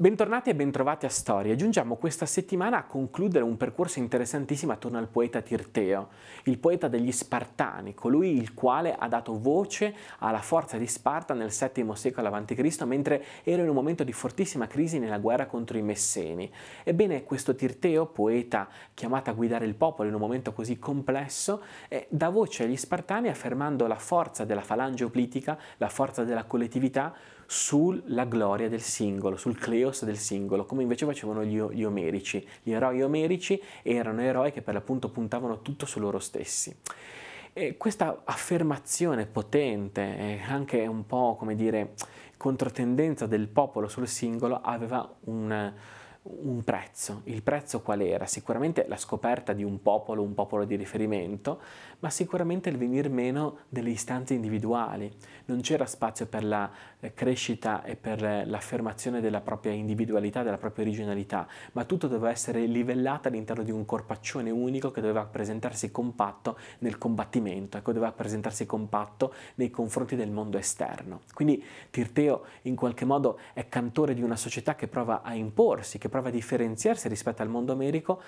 Bentornati e bentrovati a Storie. Giungiamo questa settimana a concludere un percorso interessantissimo attorno al poeta Tirteo, il poeta degli Spartani, colui il quale ha dato voce alla forza di Sparta nel VII secolo a.C., mentre era in un momento di fortissima crisi nella guerra contro i Messeni. Ebbene, questo Tirteo, poeta chiamato a guidare il popolo in un momento così complesso, dà voce agli Spartani affermando la forza della falange oplitica, la forza della collettività, sulla gloria del singolo, sul kleos del singolo, come invece facevano gli omerici. Gli eroi omerici erano eroi che per l'appunto puntavano tutto su loro stessi. E questa affermazione potente e anche un po', come dire, controtendenza del popolo sul singolo aveva un prezzo. Il prezzo qual era? Sicuramente la scoperta di un popolo di riferimento, ma sicuramente il venir meno delle istanze individuali. Non c'era spazio per la crescita e per l'affermazione della propria individualità, della propria originalità, ma tutto doveva essere livellato all'interno di un corpaccione unico che doveva presentarsi compatto nel combattimento, ecco, doveva presentarsi compatto nei confronti del mondo esterno. Quindi Tirteo in qualche modo è cantore di una società che prova a imporsi, che prova a differenziarsi rispetto al mondo omerico,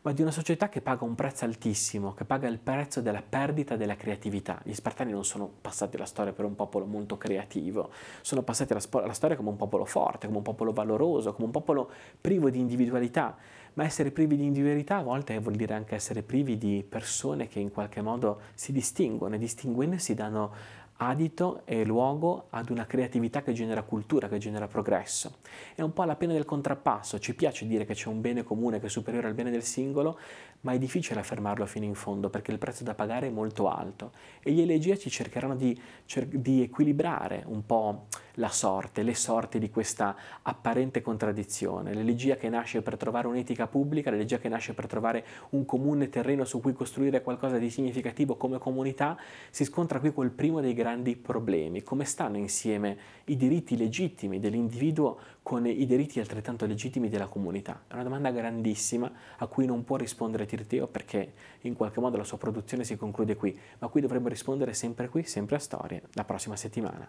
ma di una società che paga un prezzo altissimo, che paga il prezzo della perdita della creatività. Gli Spartani non sono passati alla storia per un popolo molto creativo, sono passati alla storia come un popolo forte, come un popolo valoroso, come un popolo privo di individualità. Ma essere privi di individualità a volte vuol dire anche essere privi di persone che in qualche modo si distinguono e distinguendosi danno adito e luogo ad una creatività che genera cultura, che genera progresso. È un po' la pena del contrappasso, ci piace dire che c'è un bene comune che è superiore al bene del singolo, ma è difficile affermarlo fino in fondo perché il prezzo da pagare è molto alto e gli elegiaci cercheranno di equilibrare un po' la sorte, le sorti di questa apparente contraddizione. L'elegia che nasce per trovare un'etica pubblica, l'elegia che nasce per trovare un comune terreno su cui costruire qualcosa di significativo come comunità, si scontra qui col primo dei grandi problemi: come stanno insieme i diritti legittimi dell'individuo con i diritti altrettanto legittimi della comunità? È una domanda grandissima a cui non può rispondere Tirteo perché in qualche modo la sua produzione si conclude qui, ma a cui dovremmo rispondere sempre qui, sempre a Storie, la prossima settimana.